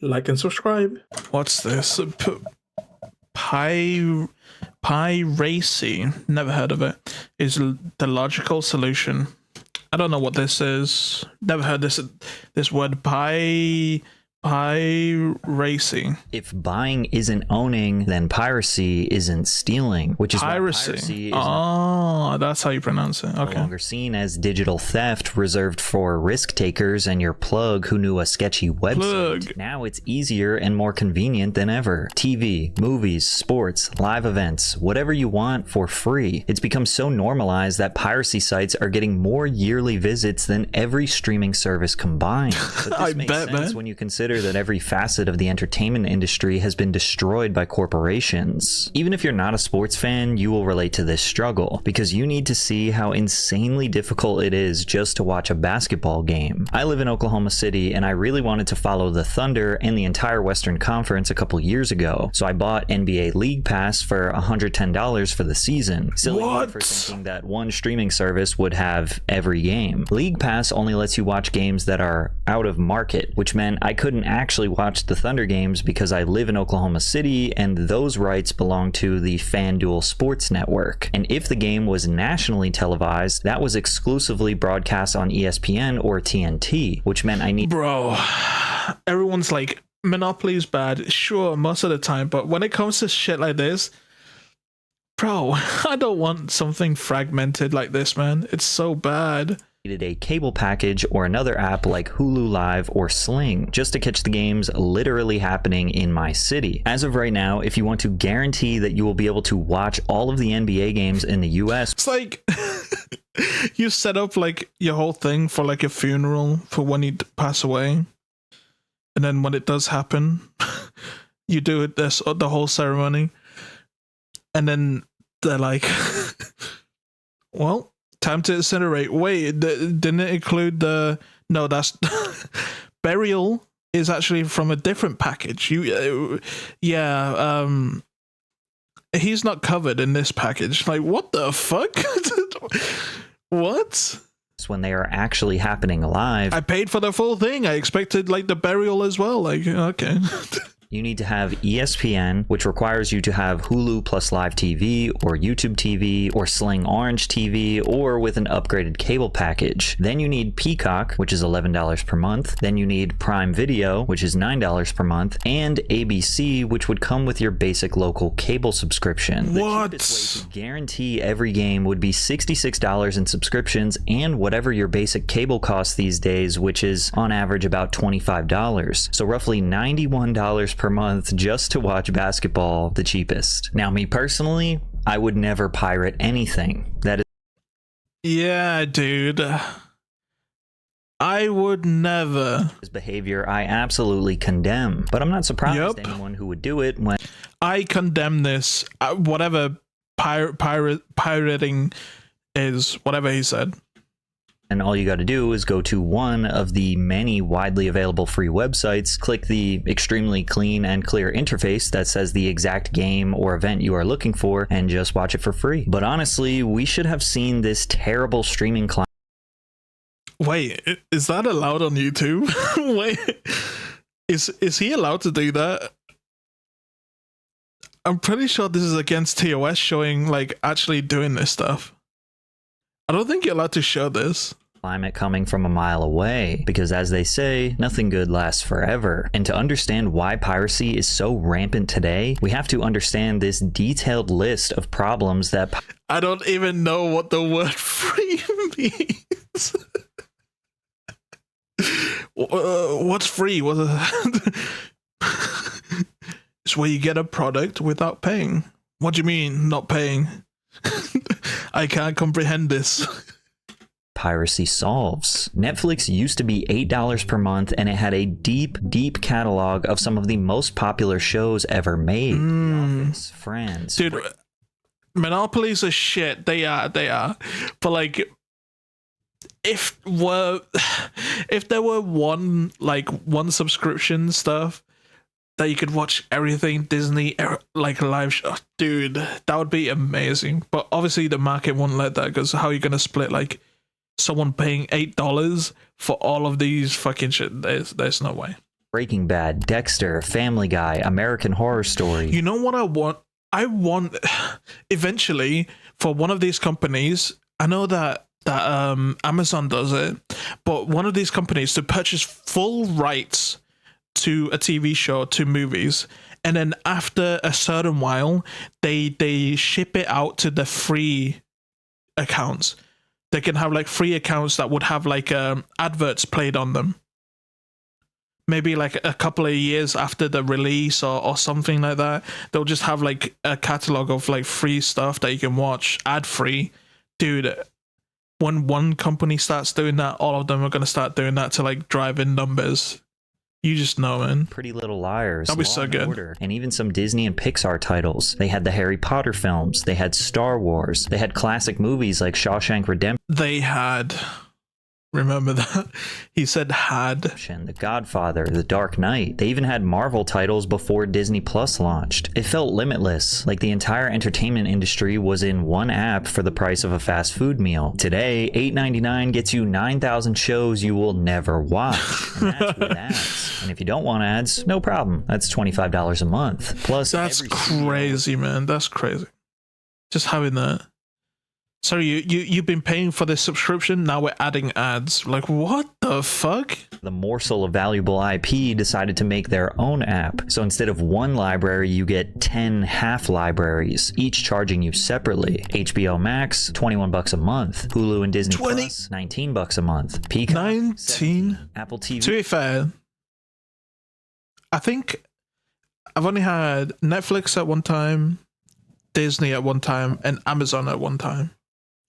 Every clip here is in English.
Like and subscribe. What's this? Pi-racy. Never heard of it. Is the logical solution. I don't know what this is. Never heard this word Pi-racy. If buying isn't owning, then piracy isn't stealing, which is Pi-racy. Why piracy is that's how you pronounce it. Okay. no longer seen as digital theft reserved for risk takers and your plug who knew a sketchy website. Now it's easier and more convenient than ever. TV, movies, sports, live events, whatever you want for free. It's become so normalized that piracy sites are getting more yearly visits than every streaming service combined. But this makes sense when you consider that every facet of the entertainment industry has been destroyed by corporations. Even if you're not a sports fan, you will relate to this struggle, because you need to see how insanely difficult it is just to watch a basketball game. I live in Oklahoma City, and I really wanted to follow the Thunder and the entire Western Conference a couple years ago, so I bought NBA League Pass for $110 for the season. Silly me for thinking that one streaming service would have every game. League Pass only lets you watch games that are out of market, which meant I couldn't actually watch the Thunder games because I live in Oklahoma City and those rights belong to the FanDuel Sports Network. And if the game was nationally televised, that was exclusively broadcast on ESPN or TNT, which meant I need— Bro, everyone's like, Monopoly is bad. Sure, most of the time, but when it comes to shit like this, bro, I don't want something fragmented like this, man. It's so bad. Needed a cable package or another app like Hulu Live or Sling just to catch the games literally happening in my city. As of right now, if you want to guarantee that you will be able to watch all of the NBA games in the US, it's like you set up like your whole thing for like a funeral for when you pass away, and then when it does happen, you do it the whole ceremony, and then they're like, well, time to incinerate. Wait, didn't it include the... No, that's... Burial is actually from a different package. He's not covered in this package. Like, what the fuck? What? when they are actually happening live. I paid for the full thing. I expected like the burial as well. Like, okay. You need to have ESPN, which requires you to have Hulu plus live TV or YouTube TV or Sling Orange TV or with an upgraded cable package. Then you need Peacock, which is $11 per month. Then you need Prime Video, which is $9 per month, and ABC, which would come with your basic local cable subscription. What? The cheapest way to guarantee every game would be $66 in subscriptions and whatever your basic cable costs these days, which is on average about $25. So roughly $91 per month just to watch basketball, the cheapest. Now, me personally, I would never pirate anything. That is— yeah, dude. I would never. This behavior I absolutely condemn, but I'm not surprised anyone who would do it when— I condemn this. Whatever pirating is, whatever he said. And all you got to do is go to one of the many widely available free websites, click the extremely clean and clear interface that says the exact game or event you are looking for, and just watch it for free. But honestly, we should have seen this terrible streaming client. Wait, is that allowed on YouTube? Wait, is he allowed to do that? I'm pretty sure this is against TOS showing, like, actually doing this stuff. I don't think you're allowed to show this. Climate coming from a mile away, because as they say, nothing good lasts forever. And to understand why piracy is so rampant today, we have to understand this detailed list of problems that— I don't even know what the word free means. What's free? It's where you get a product without paying. What do you mean, not paying? I can't comprehend this. Piracy solves. Netflix used to be $8 per month, and it had a deep catalog of some of the most popular shows ever made. The Office, Friends. Dude, monopolies are shit. They are. But like, if there were one subscription stuff that you could watch everything Disney, like live show, dude, that would be amazing. But obviously the market won't let that, because how are you gonna split like someone paying $8 for all of these fucking shit? There's no way. Breaking Bad, Dexter, Family Guy, American Horror Story. You know what I want? I want eventually for one of these companies. I know that Amazon does it, but one of these companies to purchase full rights to a TV show, to movies, and then after a certain while, they ship it out to the free accounts. They can have like free accounts that would have like adverts played on them. Maybe like a couple of years after the release or something like that, they'll just have like a catalog of like free stuff that you can watch ad free. Dude, when one company starts doing that, all of them are going to start doing that to like drive in numbers. You just know, man. Pretty Little Liars, that'd be so good. Order, and even some Disney and Pixar titles. They had the Harry Potter films. They had Star Wars. They had classic movies like Shawshank Redemption. They had... Remember that? He said had. The Godfather, The Dark Knight. They even had Marvel titles before Disney Plus launched. It felt limitless, like the entire entertainment industry was in one app for the price of a fast food meal. Today, $8.99 gets you 9,000 shows you will never watch. And that's with ads. And if you don't want ads, no problem. That's $25 a month. Plus, that's crazy, man. That's crazy. Just having that. Sorry, you've been paying for this subscription, now we're adding ads. Like, what the fuck? The morsel of valuable IP decided to make their own app. So instead of one library, you get 10 half libraries, each charging you separately. HBO Max, $21 a month. Hulu and Disney Plus, $19 a month. Peacock, 19. 17. Apple TV. To be fair, I think I've only had Netflix at one time, Disney at one time, and Amazon at one time.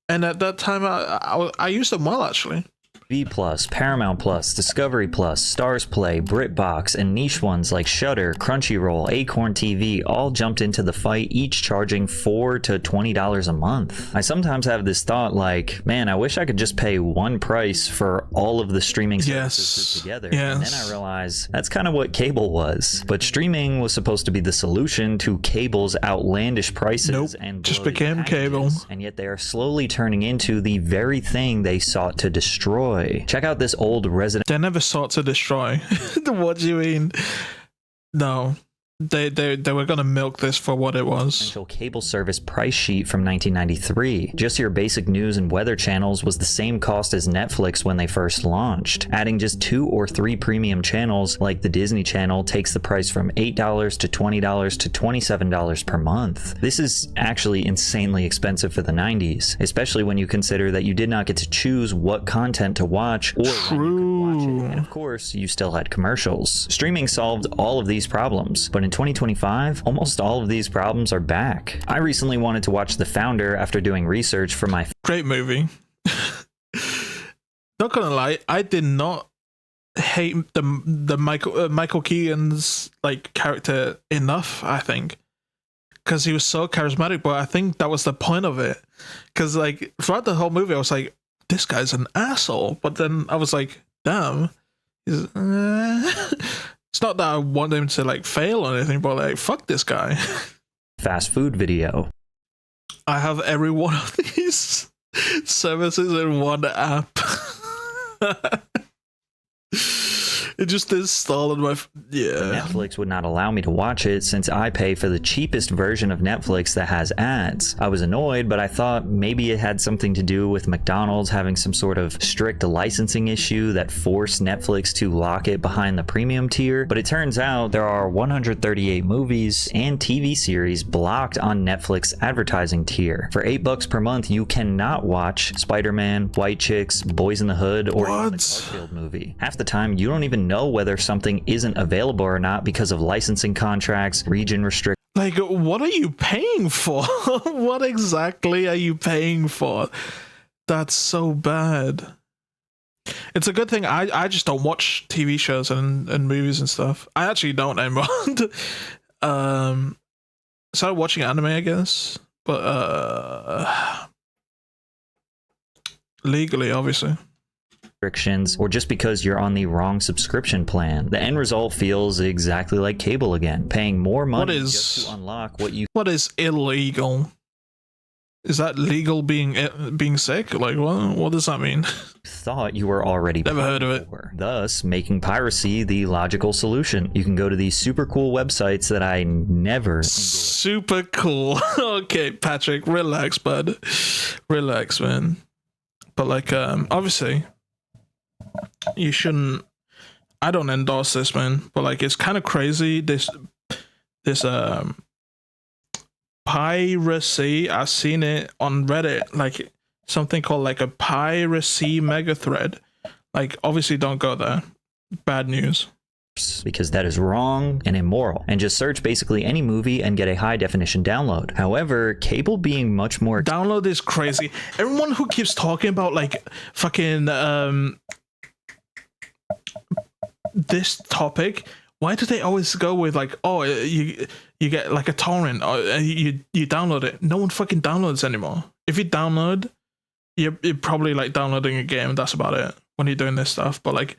And at that time, I used them well, actually. V Plus, Paramount Plus, Discovery Plus, Stars Play, BritBox, and niche ones like Shudder, Crunchyroll, Acorn TV all jumped into the fight, each charging $4 to $20 a month. I sometimes have this thought like, man, I wish I could just pay one price for all of the streaming services put together. And then I realize that's kind of what cable was. But streaming was supposed to be the solution to cable's outlandish prices and just became cable. And yet they are slowly turning into the very thing they sought to destroy. Check out this old resident. They never sought to destroy. What do you mean? No. They were gonna milk this for what it was. Cable service price sheet from 1993. Just your basic news and weather channels was the same cost as Netflix when they first launched. Adding just 2 or 3 premium channels like the Disney Channel takes the price from $8 to $20 to $27 per month. This is actually insanely expensive for the 90s, especially when you consider that you did not get to choose what content to watch or when you could watch it. And of course, you still had commercials. Streaming solved all of these problems, but in 2025, almost all of these problems are back. I recently wanted to watch The Founder after doing research for my great movie. Not gonna lie, I did not hate the Michael Keaton's like character enough. I think because he was so charismatic, but I think that was the point of it. Because like throughout the whole movie, I was like, this guy's an asshole. But then I was like, damn, he's. It's not that I want him to like fail or anything, but like fuck this guy. Fast food video. I have every one of these services in one app. It just installed my Netflix would not allow me to watch it since I pay for the cheapest version of Netflix that has ads. I was annoyed, but I thought maybe it had something to do with McDonald's having some sort of strict licensing issue that forced Netflix to lock it behind the premium tier. But it turns out there are 138 movies and TV series blocked on Netflix advertising tier. For $8 per month, you cannot watch Spider-Man, White Chicks, Boys in the Hood, or even the Garfield movie. Half the time, you don't even know whether something isn't available or not because of licensing contracts, region restrictions. Like, what are you paying for? What exactly are you paying for? That's so bad. It's a good thing I just don't watch TV shows and movies and stuff. I actually don't anymore. Started watching anime, I guess, but legally, obviously. Restrictions, or just because you're on the wrong subscription plan. The end result feels exactly like cable again, paying more money just to unlock what you. What is illegal? Is that legal being sick? Like, what does that mean? Thought you were already never heard of it. Thus making piracy the logical solution. You can go to these super cool websites that I never super cool. Okay, Patrick, relax, bud. Relax, man. But like, obviously, you shouldn't. I don't endorse this, man. But like, it's kind of crazy. This Pi-racy, I've seen it on Reddit, like something called like a Pi-racy mega thread. Like, obviously don't go there. Bad news. Because that is wrong and immoral, and just search basically any movie and get a high definition download. However, cable being much more download is crazy. Everyone who keeps talking about like fucking this topic, why do they always go with like, oh, you get like a torrent, or you download it? No one fucking downloads anymore. If you download, you're probably like downloading a game. That's about it when you're doing this stuff. But like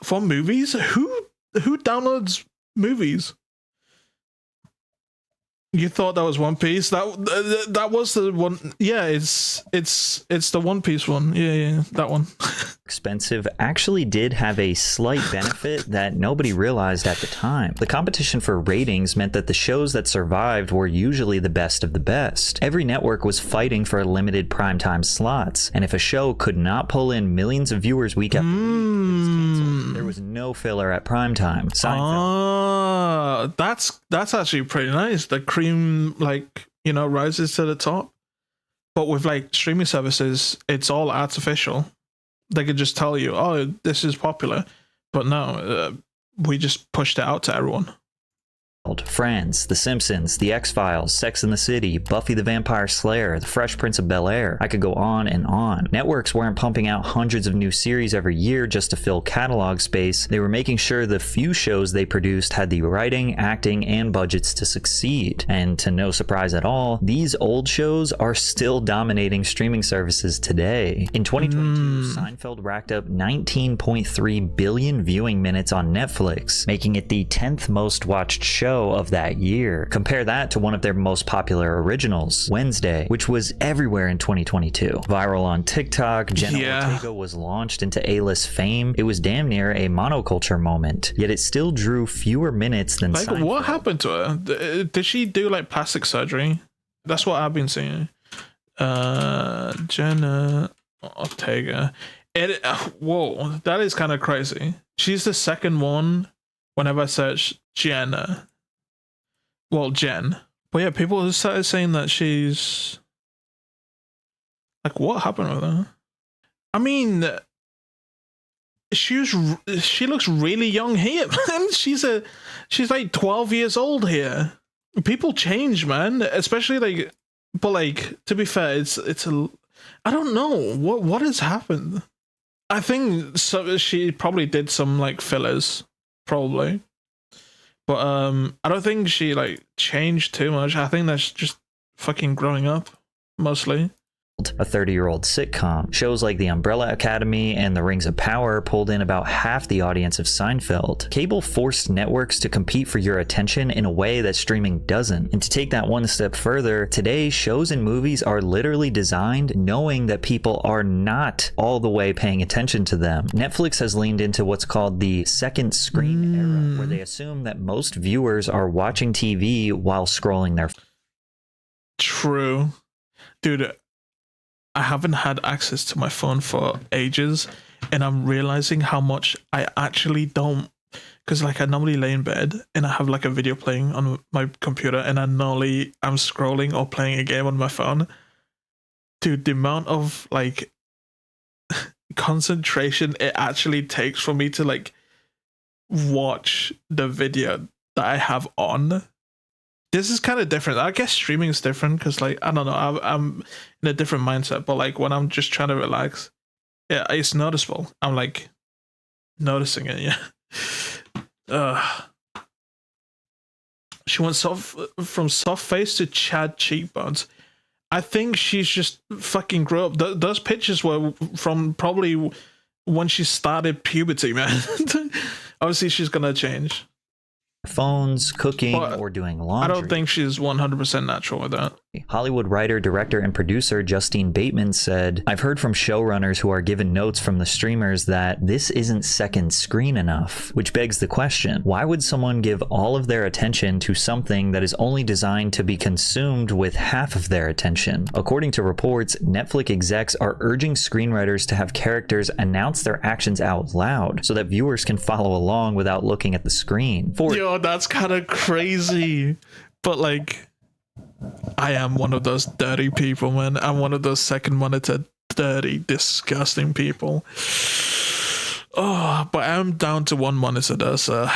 for movies, who downloads movies? You thought that was One Piece? That was the one. Yeah, it's the One Piece one. Yeah, that one. Expensive actually did have a slight benefit that nobody realized at the time. The competition for ratings meant that the shows that survived were usually the best of the best. Every network was fighting for limited primetime slots, and if a show could not pull in millions of viewers week after week, it was canceled. There was no filler at primetime. Oh, that's actually pretty nice. The cream, like, you know, rises to the top. But with like streaming services, it's all artificial. They could just tell you, oh, this is popular. But no, we just pushed it out to everyone. Friends, The Simpsons, The X-Files, Sex and the City, Buffy the Vampire Slayer, The Fresh Prince of Bel-Air. I could go on and on. Networks weren't pumping out hundreds of new series every year just to fill catalog space. They were making sure the few shows they produced had the writing, acting, and budgets to succeed. And to no surprise at all, these old shows are still dominating streaming services today. In 2022, Seinfeld racked up 19.3 billion viewing minutes on Netflix, making it the 10th most watched show of that year. Compare that to one of their most popular originals, Wednesday, which was everywhere in 2022. Viral on TikTok, Jenna Ortega was launched into A-list fame. It was damn near a monoculture moment, yet it still drew fewer minutes than like Seinfeld. What happened to her? Did she do like plastic surgery? That's what I've been seeing. Jenna Ortega. Whoa, that is kind of crazy. She's the second one whenever I search Jenna. Well, Jen. But yeah, people started saying that she's... Like, what happened with her? I mean, she looks really young here, man. She's like 12 years old here. People change, man. Especially like... But like, to be fair, it's a... I don't know. What has happened? I think so. She probably did some like fillers. Probably. But I don't think she like changed too much. I think that's just fucking growing up, mostly. A 30-year-old sitcom. Shows like The Umbrella Academy and The Rings of Power pulled in about half the audience of Seinfeld. Cable forced networks to compete for your attention in a way that streaming doesn't. And to take that one step further, today shows and movies are literally designed knowing that people are not all the way paying attention to them. Netflix has leaned into what's called the second screen era, where they assume that most viewers are watching TV while scrolling their... True. Dude, I haven't had access to my phone for ages, and I'm realizing how much I actually don't. Because like I normally lay in bed and I have like a video playing on my computer, and I'm scrolling or playing a game on my phone. Dude, the amount of like concentration it actually takes for me to like watch the video that I have on. This is kind of different. I guess streaming is different because, like, I don't know, I'm in a different mindset. But like when I'm just trying to relax, yeah, it's noticeable. I'm like noticing it. Yeah. She went from soft face to Chad cheekbones. I think she's just fucking grew up. Those pictures were from probably when she started puberty, man. Obviously, she's gonna change. Phones, cooking, or doing laundry. I don't think she's 100% natural with that. Hollywood writer, director, and producer Justine Bateman said, "I've heard from showrunners who are given notes from the streamers that this isn't second screen enough," which begs the question, why would someone give all of their attention to something that is only designed to be consumed with half of their attention? According to reports, Netflix execs are urging screenwriters to have characters announce their actions out loud so that viewers can follow along without looking at the screen. Yo, that's kind of crazy. But like, I am one of those dirty people, man. I'm one of those second monitor dirty, disgusting people. Oh, but I'm down to one monitor though, so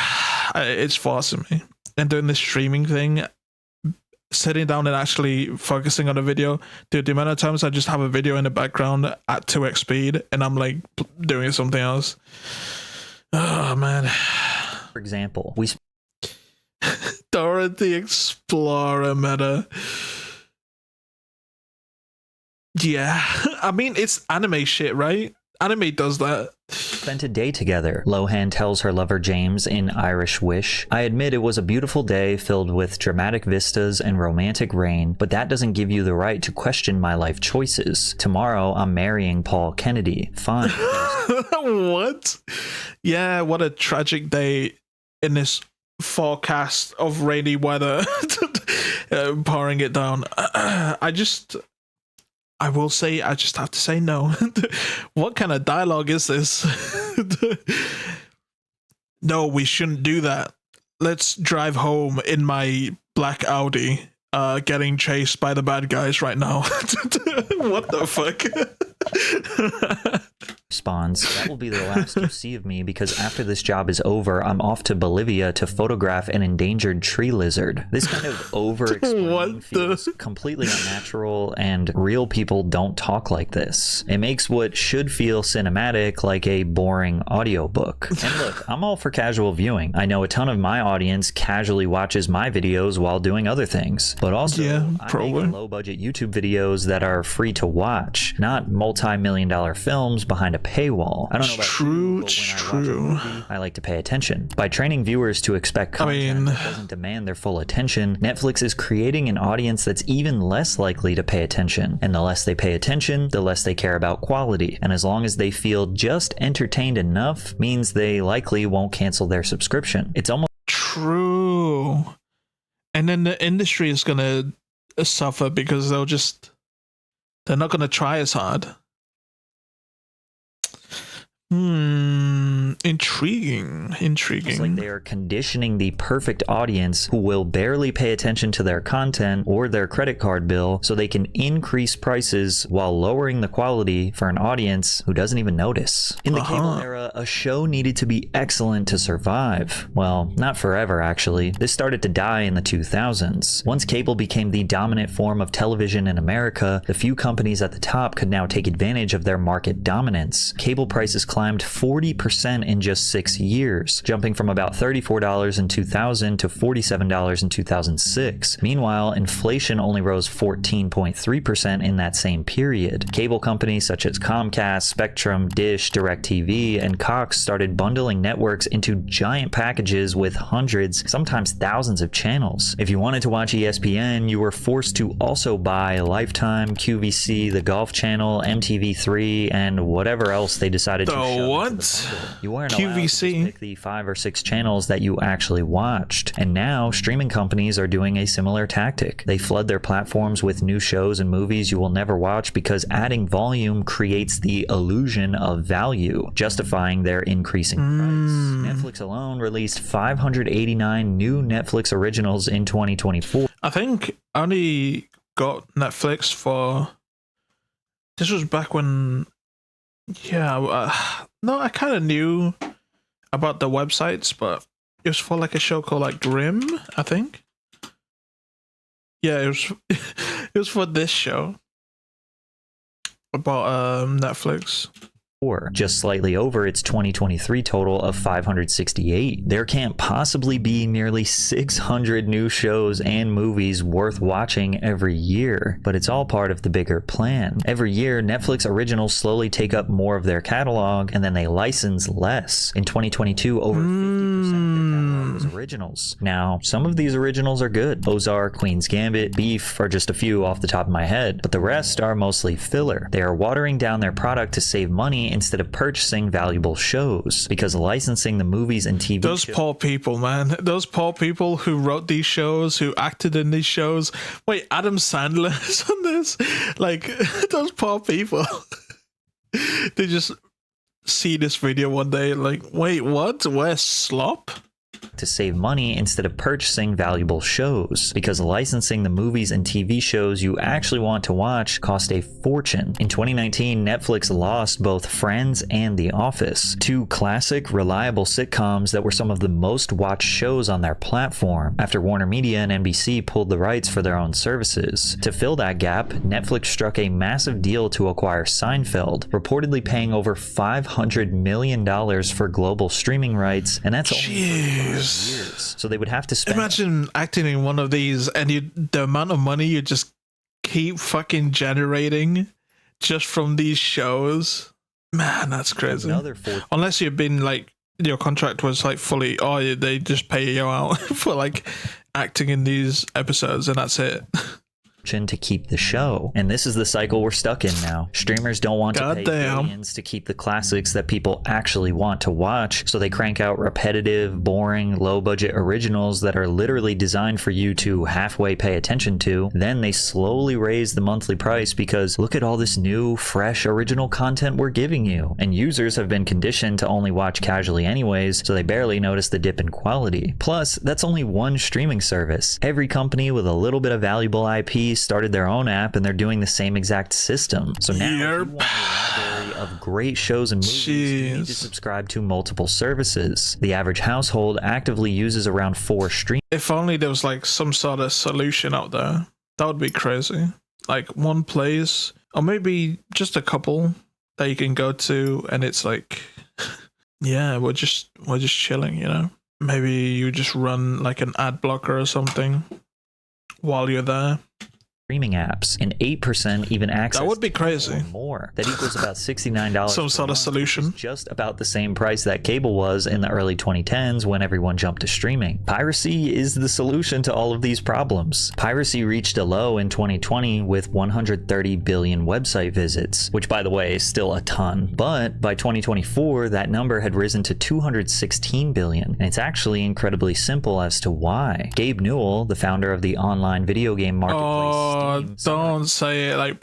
it's forcing me. And doing this streaming thing, sitting down and actually focusing on a video, dude, the amount of times I just have a video in the background at 2x speed and I'm like doing something else. Oh man. For example, we Dora the Explorer meta. Yeah, I mean, it's anime shit, right? Anime does that. spent a day together, Lohan tells her lover James in Irish Wish. "I admit it was a beautiful day filled with dramatic vistas and romantic rain, but that doesn't give you the right to question my life choices. Tomorrow I'm marrying Paul Kennedy. Fine." What? Yeah, what a tragic day in this forecast of rainy weather. Pouring it down. I will say, I just have to say no. What kind of dialogue is this? No, we shouldn't do that. Let's drive home in my black Audi, getting chased by the bad guys right now. What the fuck? Responds, "That will be the last you see of me because after this job is over, I'm off to Bolivia to photograph an endangered tree lizard." This kind of over-explaining feels completely unnatural, and real people don't talk like this. It makes what should feel cinematic like a boring audiobook. And look, I'm all for casual viewing. I know a ton of my audience casually watches my videos while doing other things, but also I make low-budget YouTube videos that are free to watch, not multi-million-dollar films behind a paywall. I don't know about you, but when I watch a movie, I like to pay attention. By training viewers to expect content that doesn't demand their full attention, Netflix is creating an audience that's even less likely to pay attention. And the less they pay attention, the less they care about quality. And as long as they feel just entertained enough, means they likely won't cancel their subscription. It's almost true. And then the industry is gonna suffer because they're not gonna try as hard. Intriguing. It's like they are conditioning the perfect audience who will barely pay attention to their content or their credit card bill so they can increase prices while lowering the quality for an audience who doesn't even notice. In the cable era, a show needed to be excellent to survive. Well, not forever actually. This started to die in the 2000s. Once cable became the dominant form of television in America, the few companies at the top could now take advantage of their market dominance. Cable prices climbed 40% in just 6 years, jumping from about $34 in 2000 to $47 in 2006. Meanwhile, inflation only rose 14.3% in that same period. Cable companies such as Comcast, Spectrum, Dish, DirecTV, and Cox started bundling networks into giant packages with hundreds, sometimes thousands of channels. If you wanted to watch ESPN, you were forced to also buy Lifetime, QVC, the Golf Channel, MTV3, and whatever else they decided to show. What? You weren't allowed to just pick the 5 or 6 channels that you actually watched. And now streaming companies are doing a similar tactic. They flood their platforms with new shows and movies you will never watch because adding volume creates the illusion of value, justifying their increasing price. Netflix alone released 589 new Netflix originals in 2024. I think I only got Netflix for... This was back when... Yeah, no, I kind of knew about the websites, but it was for like a show called like Grimm, I think. Yeah, it was it was for this show about Netflix. Or just slightly over its 2023 total of 568. There can't possibly be nearly 600 new shows and movies worth watching every year, but it's all part of the bigger plan. Every year, Netflix originals slowly take up more of their catalog, and then they license less. In 2022, over 50% of their catalog those originals. Now, some of these originals are good. Ozark, Queen's Gambit, Beef are just a few off the top of my head, but the rest are mostly filler. They are watering down their product to save money instead of purchasing valuable shows, because licensing the movies and TV Those poor people, man. Those poor people who wrote these shows, who acted in these shows. Wait, Adam Sandler is on this? Like, those poor people. They just see this video one day like, wait, what? Where's slop? To save money instead of purchasing valuable shows, because licensing the movies and TV shows you actually want to watch cost a fortune. In 2019, Netflix lost both Friends and The Office, two classic, reliable sitcoms that were some of the most watched shows on their platform, after Warner Media and NBC pulled the rights for their own services. To fill that gap, Netflix struck a massive deal to acquire Seinfeld, reportedly paying over $500 million for global streaming rights, and that's only years. So they would have to spend. Imagine acting in one of these and the amount of money you just keep fucking generating just from these shows. Man, that's crazy. Unless you've been like, your contract was like fully, they just pay you out for like acting in these episodes and that's it. To keep the show, and this is the cycle we're stuck in now. Streamers don't want to pay billions to keep the classics that people actually want to watch, so they crank out repetitive, boring, low-budget originals that are literally designed for you to halfway pay attention to. Then they slowly raise the monthly price because look at all this new, fresh, original content we're giving you, and users have been conditioned to only watch casually anyways, so they barely notice the dip in quality. Plus, that's only one streaming service. Every company with a little bit of valuable IP started their own app and they're doing the same exact system. So now if you want a library of great shows and movies, you need to subscribe to multiple services. The average household actively uses around 4 streams. If only there was like some sort of solution out there. That would be crazy. Like one place, or maybe just a couple that you can go to and it's like, yeah, we're just chilling, you know? Maybe you just run like an ad blocker or something while you're there. Streaming apps, and 8% even access. That would be crazy. More. That equals about $69. Some sort of solution. Just about the same price that cable was in the early 2010s when everyone jumped to streaming. Piracy is the solution to all of these problems. Piracy reached a low in 2020 with 130 billion website visits, which by the way is still a ton. But by 2024, that number had risen to 216 billion, and it's actually incredibly simple as to why. Gabe Newell, the founder of the online video game marketplace, don't say it like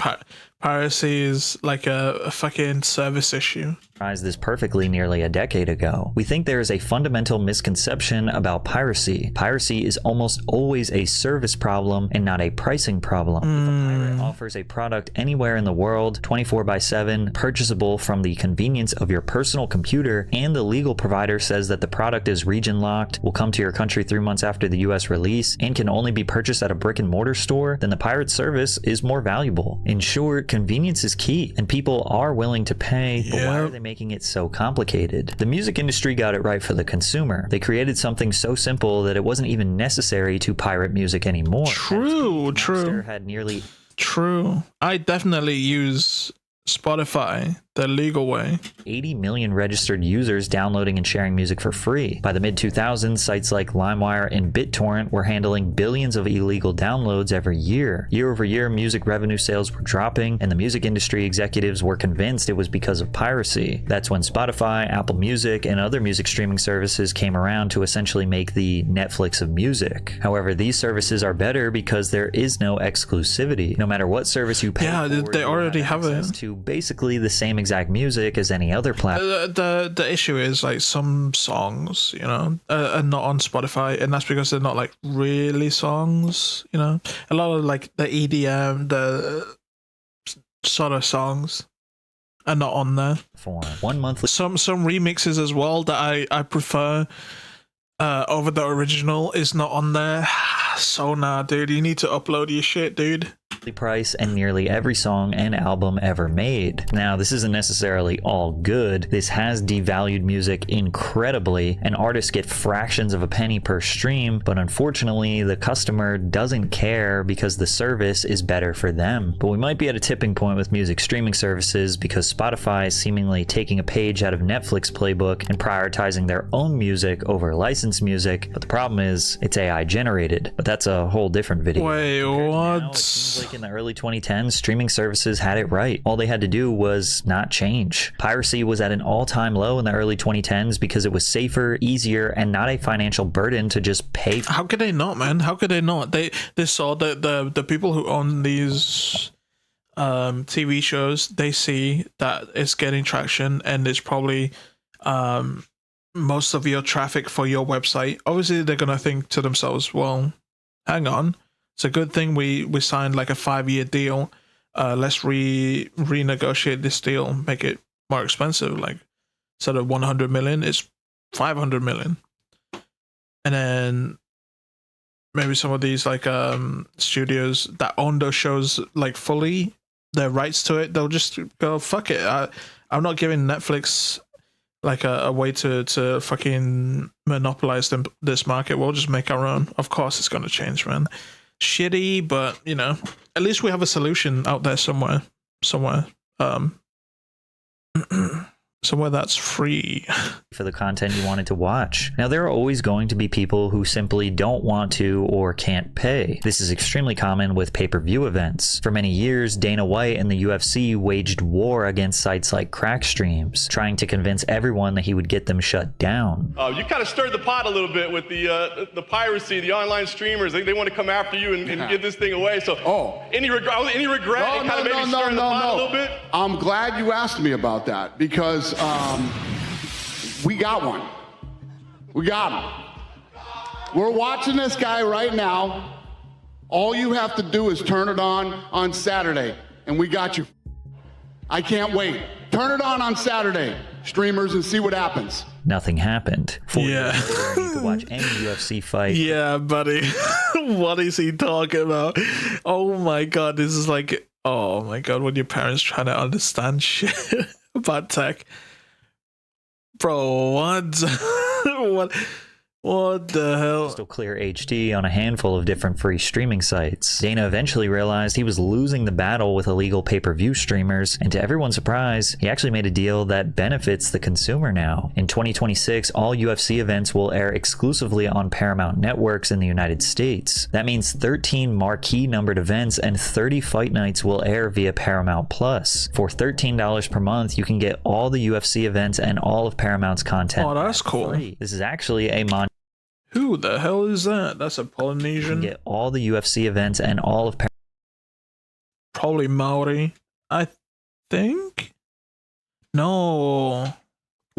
piracy is like a fucking service issue. This perfectly nearly a decade ago. We think there is a fundamental misconception about piracy. Piracy is almost always a service problem and not a pricing problem. If a pirate offers a product anywhere in the world, 24/7, purchasable from the convenience of your personal computer, and the legal provider says that the product is region locked, will come to your country 3 months after the US release, and can only be purchased at a brick and mortar store, then the pirate service is more valuable. In short, convenience is key, and people are willing to pay, but why are they making it so complicated? The music industry got it right for the consumer. They created something so simple that it wasn't even necessary to pirate music anymore. True. Had nearly I definitely use Spotify the legal way. 80 million registered users downloading and sharing music for free. By the mid-2000s, sites like LimeWire and BitTorrent were handling billions of illegal downloads every year. Year over year, music revenue sales were dropping, and the music industry executives were convinced it was because of piracy. That's when Spotify, Apple Music, and other music streaming services came around to essentially make the Netflix of music. However, these services are better because there is no exclusivity. No matter what service you pay for, they already have it. To basically the same exact music as any other platform. The issue is like some songs, you know, are not on Spotify, and that's because they're not like really songs, you know. A lot of like the EDM, the sort of songs are not on there. For 1 monthly, some remixes as well that I prefer over the original is not on there. So nah, dude, you need to upload your shit, dude. price and nearly every song and album ever made. Now, this isn't necessarily all good. This has devalued music incredibly, and artists get fractions of a penny per stream, but unfortunately, the customer doesn't care because the service is better for them. But we might be at a tipping point with music streaming services because Spotify is seemingly taking a page out of Netflix playbook and prioritizing their own music over licensed music, but the problem is it's AI generated. But that's a whole different video. Wait, what? Now, it seems like in the early 2010s, streaming services had it right. All they had to do was not change. Piracy was at an all-time low in the early 2010s because it was safer, easier, and not a financial burden to just pay. How could they not, man? How could they not? They saw that the people who own these TV shows, they see that it's getting traction and it's probably most of your traffic for your website. Obviously, they're gonna think to themselves, well, hang on, it's a good thing we signed like a 5-year deal. Let's renegotiate this deal, make it more expensive. Like instead of 100 million, it's 500 million. And then maybe some of these like studios that own those shows like fully, their rights to it, they'll just go, fuck it. I'm not giving Netflix like a way to fucking monopolize this market. We'll just make our own. Of course it's going to change, man. Shitty, but you know, at least we have a solution out there somewhere somewhere that's free for the content you wanted to watch. Now, there are always going to be people who simply don't want to or can't pay. This is extremely common with pay-per-view events. For many years, Dana White and the UFC waged war against sites like Crack Streams, trying to convince everyone that he would get them shut down. You kind of stirred the pot a little bit with the piracy, the online streamers. They want to come after you and give this thing away. So, any regret? Maybe stirring the pot a little bit? I'm glad you asked me about that because we got one. We got him. We're watching this guy right now. All you have to do is turn it on Saturday, and we got you. I can't wait. Turn it on Saturday, streamers, and see what happens. Nothing happened. Yeah. You could watch any UFC fight. Yeah, buddy. What is he talking about? Oh my god, this is like, oh my god, when your parents trying to understand shit about tech. Bro, what? What the hell? Crystal clear HD on a handful of different free streaming sites. Dana eventually realized he was losing the battle with illegal pay-per-view streamers, and to everyone's surprise, he actually made a deal that benefits the consumer now. In 2026, all UFC events will air exclusively on Paramount networks in the United States. That means 13 marquee numbered events and 30 fight nights will air via Paramount Plus. For $13 per month, you can get all the UFC events and all of Paramount's content. Oh, that's cool. Free. This is actually a Who the hell is that? That's a Polynesian. get all the UFC events and all of Probably Maori, I think. No.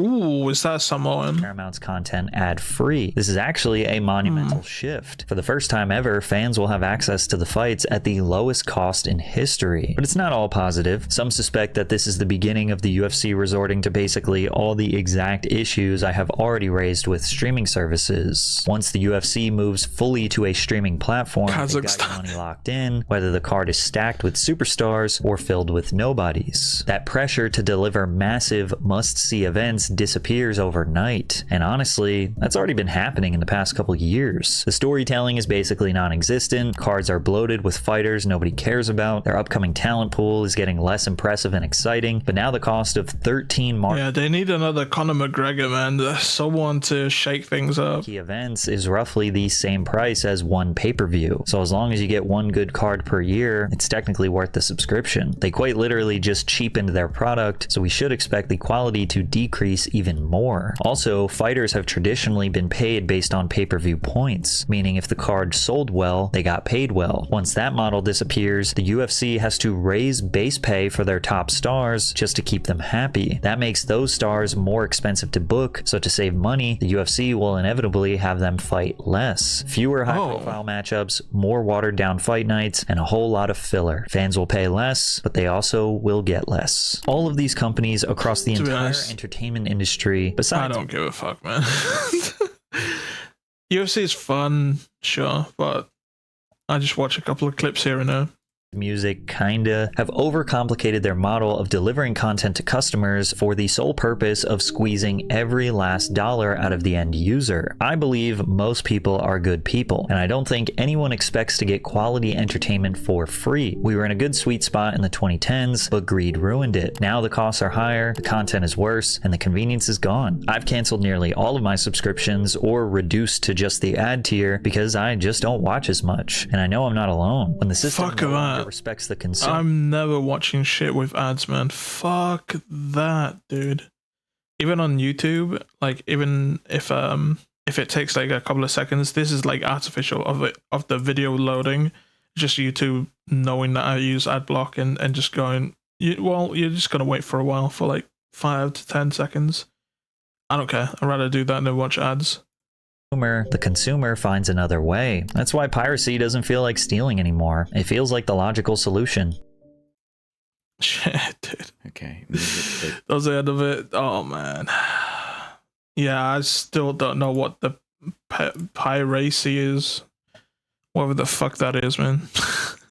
Ooh, is that Samoan? Paramount's content ad-free. This is actually a monumental shift. For the first time ever, fans will have access to the fights at the lowest cost in history. But it's not all positive. Some suspect that this is the beginning of the UFC resorting to basically all the exact issues I have already raised with streaming services. Once the UFC moves fully to a streaming platform, they've got your money locked in, whether the card is stacked with superstars or filled with nobodies. That pressure to deliver massive must-see events disappears overnight, and honestly, that's already been happening in the past couple years. The storytelling is basically non-existent, cards are bloated with fighters nobody cares about, their upcoming talent pool is getting less impressive and exciting, but now the cost of 13 Yeah, they need another Conor McGregor, man. Someone to shake things up. key events is roughly the same price as one pay-per-view, so as long as you get one good card per year, it's technically worth the subscription. They quite literally just cheapened their product, so we should expect the quality to decrease even more. Also, fighters have traditionally been paid based on pay-per-view points, meaning if the card sold well, they got paid well. Once that model disappears, the UFC has to raise base pay for their top stars just to keep them happy. That makes those stars more expensive to book, so to save money, the UFC will inevitably have them fight less. Fewer high-profile matchups, more watered-down fight nights, and a whole lot of filler. Fans will pay less, but they also will get less. All of these companies across the entire entertainment industry, besides... I don't give a fuck, man. UFC is fun, sure, but I just watch a couple of clips here and there. Music kinda have overcomplicated their model of delivering content to customers for the sole purpose of squeezing every last dollar out of the end user. I believe most people are good people, and I don't think anyone expects to get quality entertainment for free. We were in a good sweet spot in the 2010s, but greed ruined it. Now the costs are higher, the content is worse, and the convenience is gone. I've canceled nearly all of my subscriptions or reduced to just the ad tier because I just don't watch as much. And I know I'm not alone. When the system respects the consumer. I'm never watching shit with ads, man. Fuck that, dude. Even on YouTube, like even if it takes like a couple of seconds, this is like artificial of the video loading. Just YouTube knowing that I use ad block and just going, you're just gonna wait for a while for like 5 to 10 seconds. I don't care. I'd rather do that than watch ads. The consumer finds another way. That's why piracy doesn't feel like stealing anymore. It feels like the logical solution. Shit, dude. Okay. That was the end of it. Oh, man. Yeah, I still don't know what the Pi-racy is. Whatever the fuck that is, man.